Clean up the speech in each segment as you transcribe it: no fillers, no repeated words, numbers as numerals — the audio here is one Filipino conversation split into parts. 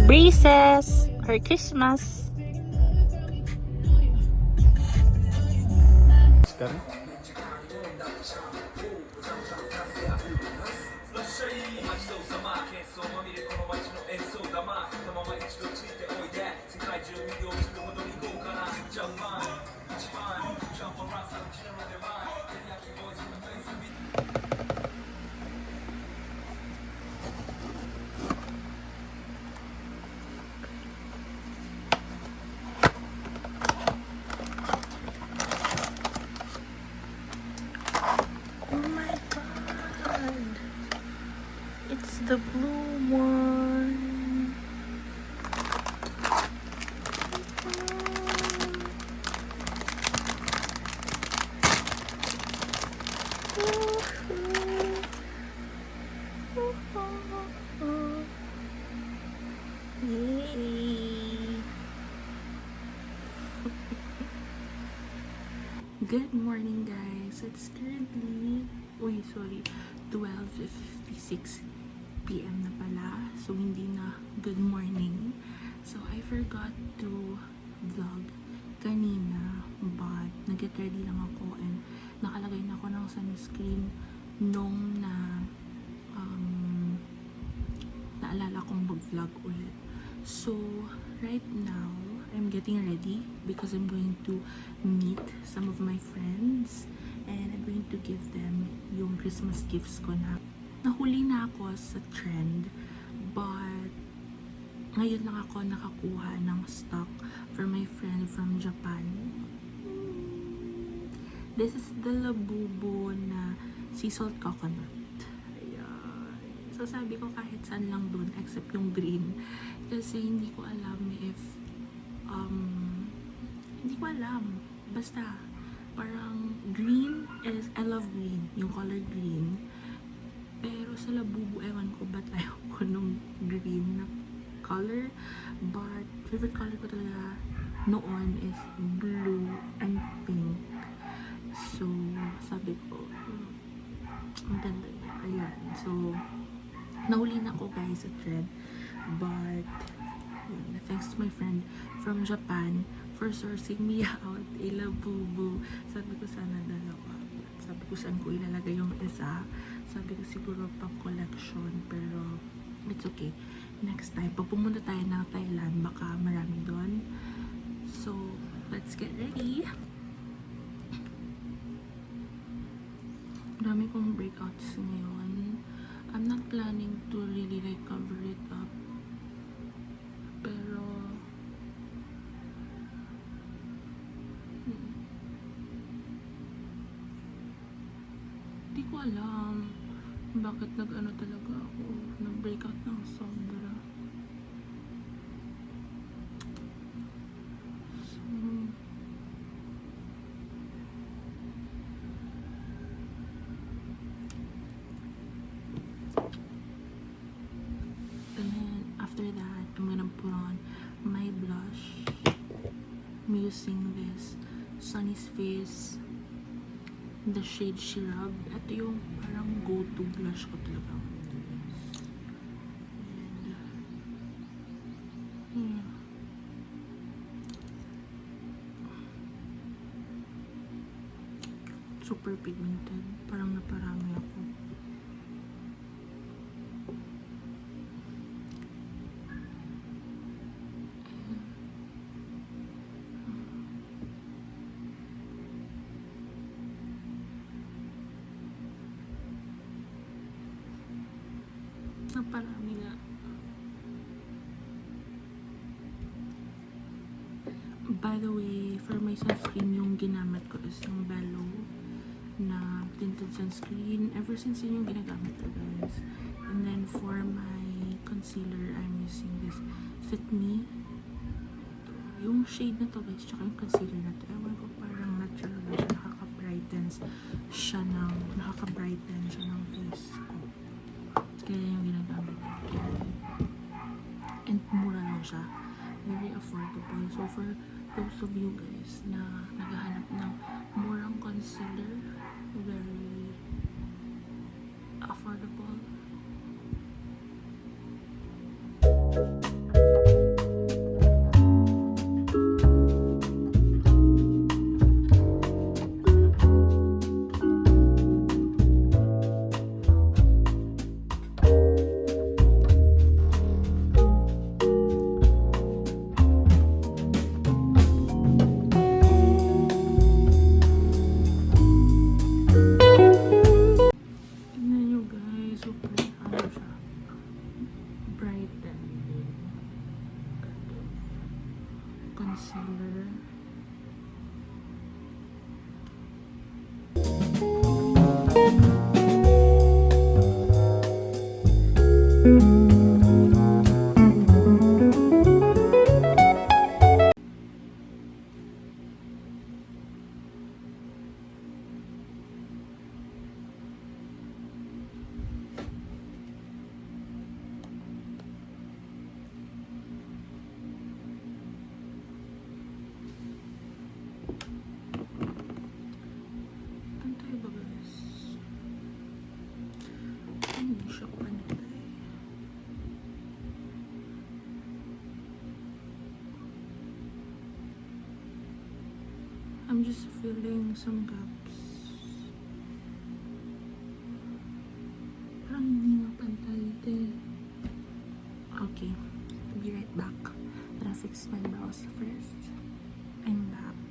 Breezes or Christmas. Sekarang? Oh my god, it's the blue one. Yay. Good morning guys, it's currently 12:56 PM na pala, so hindi na good morning. So I forgot to vlog kanina, but nag-get ready lang ako and nakalagay na ako ng sunscreen nung naalala kong mag-vlog ulit. So right now I'm getting ready because I'm going to meet some of my friends and I'm going to give them yung Christmas gifts ko na. Nahuli na ako sa trend, but ngayon lang ako nakakuha ng stock for my friend from Japan. This is the Labubu na sea salt coconut. Ayan. So sabi ko kahit saan lang dun except yung green, kasi hindi ko alam if hindi ko alam. Basta, parang green is, I love green, yung color green. Pero sa Labubu, ewan ko ba't ayaw ko nung green na color. But, favorite color ko talaga noon is blue and pink. So, sabi ko, ang ganda niya. Ayan. So, nahuli na ko guys sa thread. But, thanks to my friend from Japan for sourcing me out a Labubu. Sabi ko sana dalawa. Sabi ko saan ko ilalagay yung isa. Sabi ko siguro pang collection, pero it's okay. Next time, pag pumunta tayo ng Thailand, baka marami doon. So, let's get ready. Marami kong breakouts ngayon. I'm not planning to really like cover it up. Pero hindi ko alam bakit nag-ano talaga ako, nag-breakout ng sobra. So, and then after that, I'm gonna put on my blush. I'm using this Sunny's Face, the shade Shirab. Ito yung parang go-to blush ko talaga. And, super pigmented. Parang naparami ako. Naparami nga. By the way, for my sunscreen, yung ginamit ko is yung Bello na tinted sunscreen. Ever since yun yung ginagamit ko guys. And then for my concealer, I'm using this Fit Me. Yung shade na to guys, tsaka yung concealer na to. Ewan ko, parang natural siya. Nakaka-brighten siya ng face ko. Kaya yung ginagamit ko. And mura lang siya. Very affordable. So for those of you guys na naghahanap ng murang concealer, very affordable. Pantay ba guys? Hindi siya pantay. I'm just feeling some gaps. Parang hindi nga pantay ito. Okay, I'll be right back. I'll fix my brows first. I'm back.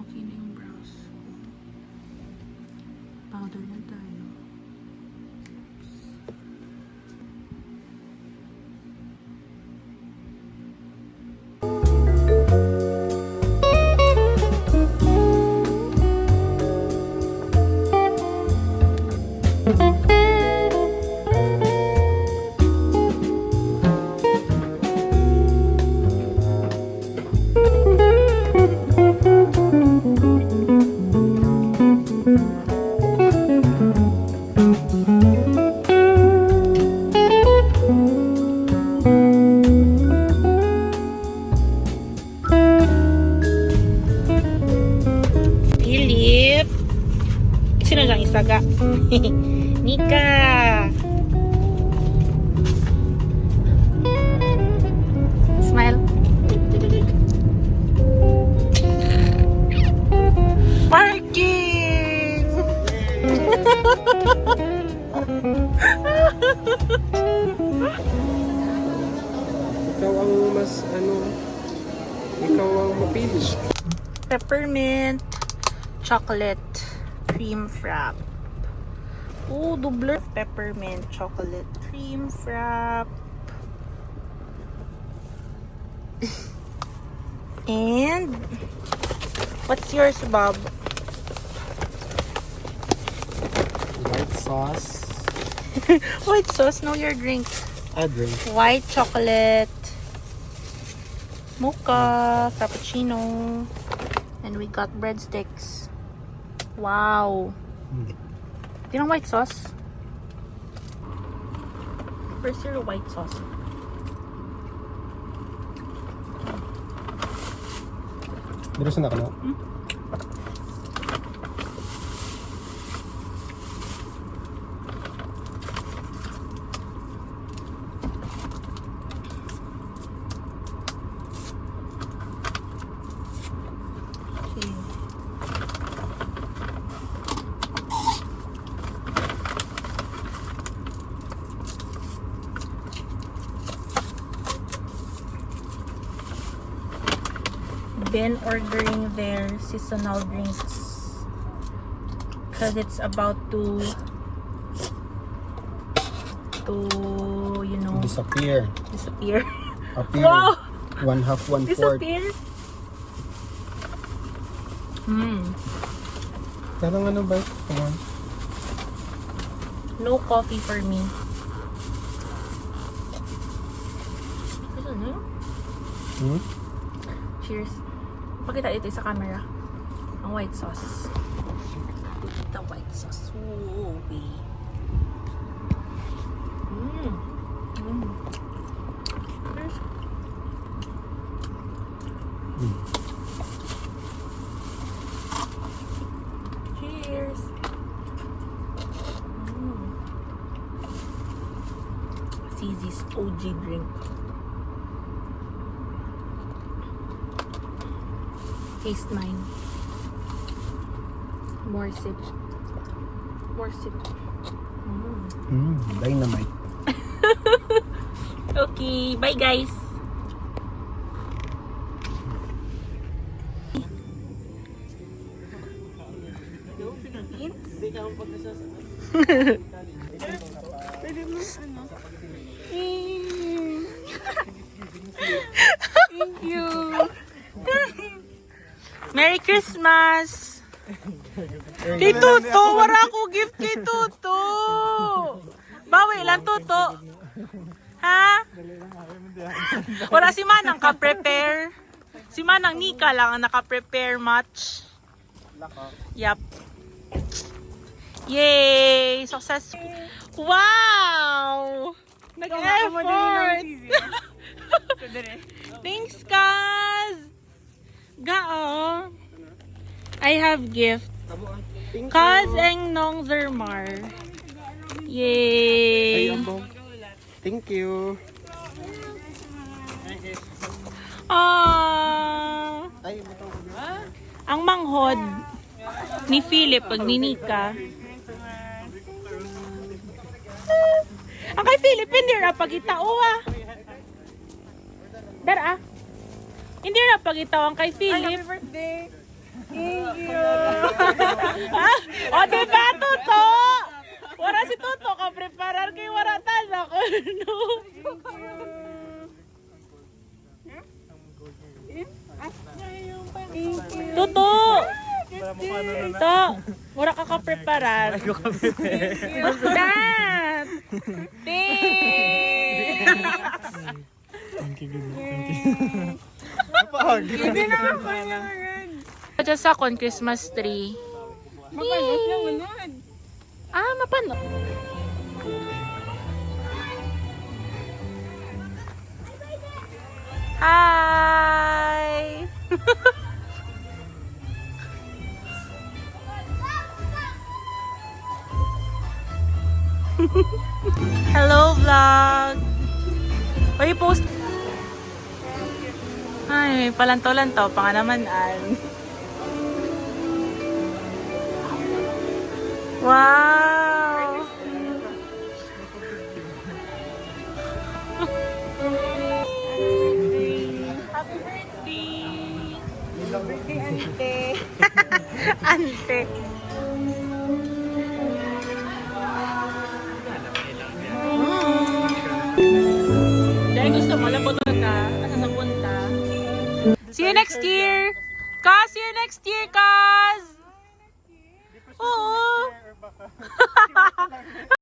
Okay na yung brows. Powder na tayo. Philip! Sino diyang isaga? Nika! Smile. Parking! Ikaw ang mas ikaw ang mapili. Peppermint chocolate cream frap. Oh, double peppermint chocolate cream frap. And what's yours, Bob? White sauce. White sauce, know your drink. I drink. White chocolate, mocha, frappuccino, and we got breadsticks. Wow. Mm. Do you know white sauce? Where's your white sauce? Dito sa nakano? Okay. Been ordering their seasonal drinks because it's about to you know, Disappear. disappear. Appear. Wow! 1/2, 1/4. Disappear. Parang ano ba? Come on. No coffee for me. Ano na? Hmm? Cheers. Pakita ito sa camera. Ang white sauce. The white sauce. Ooh, babe. Cheers. Cheers. Cece's OG drink. Taste mine. More sip. More sip. Dynamite. Okay, bye guys. Thank you. Merry Christmas! Kay Tuto! Wala ko gift kay Tuto! Bawi lang, Tuto! Ha? Wala si Manang ka-prepare. Si Manang Nika lang ang naka-prepare much. Yup. Yay! Successful! Wow! Nag-effort! Thanks, Kaz! Gao! I have gift. Kaz and Nong Zermar. Yay! Thank you. Ah, Ay, matang ang manghod ni Philip pag ni Nika. Ang kay Philip, hindi na pagitao ah. Dara ah. Hindi na pagitao ang kay Philip. Happy birthday! Thank you! O diba, Tuto? Wala si Tuto ka preparar kay wala tala ko. No? Tuto! Tuto! Wala ka ka-preparar. What's that? Hindi naman ko niya agad. Just sa kon Christmas tree. Mapanos na unod. Ah, mapano? Hi! Hello, vlog! Uy, post! Ay, palanto-lanto, pa nga naman an. Wow! Happy birthday! Birthday, ante. Ante. Dahil gusto mo, labot ka. Asa napunta? See you next year! Kaz, see you next year, Kaz! Oo!